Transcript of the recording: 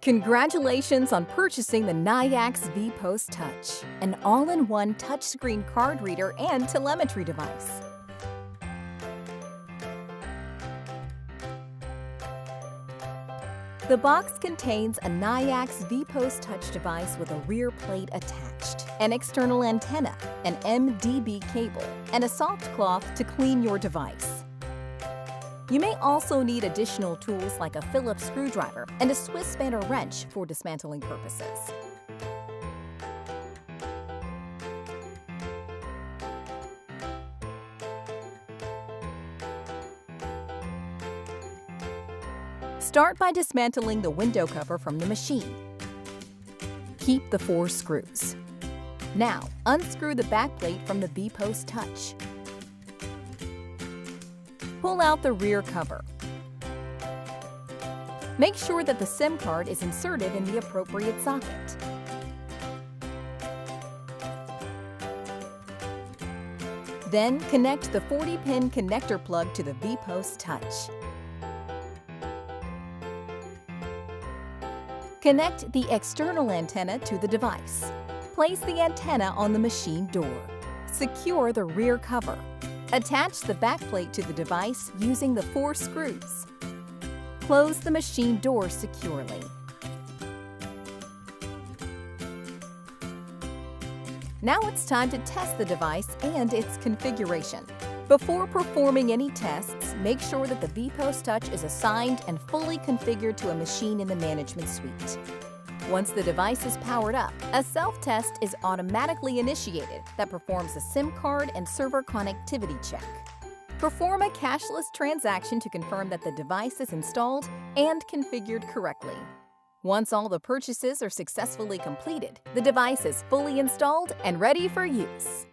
Congratulations on purchasing the Nayax VPost Touch, an all-in-one touchscreen card reader and telemetry device. The box contains a Nayax VPost Touch device with a rear plate attached, an external antenna, an MDB cable, and a soft cloth to clean your device. You may also need additional tools like a Phillips screwdriver and a Swiss spanner wrench for dismantling purposes. Start by dismantling the window cover from the machine. Keep the 4 screws. Now, unscrew the backplate from the VPost Touch. Pull out the rear cover. Make sure that the SIM card is inserted in the appropriate socket. Then connect the 40-pin connector plug to the VPost Touch. Connect the external antenna to the device. Place the antenna on the machine door. Secure the rear cover. Attach the backplate to the device using the 4 screws. Close the machine door securely. Now it's time to test the device and its configuration. Before performing any tests, make sure that the VPost Touch is assigned and fully configured to a machine in the management suite. Once the device is powered up, a self-test is automatically initiated that performs a SIM card and server connectivity check. Perform a cashless transaction to confirm that the device is installed and configured correctly. Once all the purchases are successfully completed, the device is fully installed and ready for use.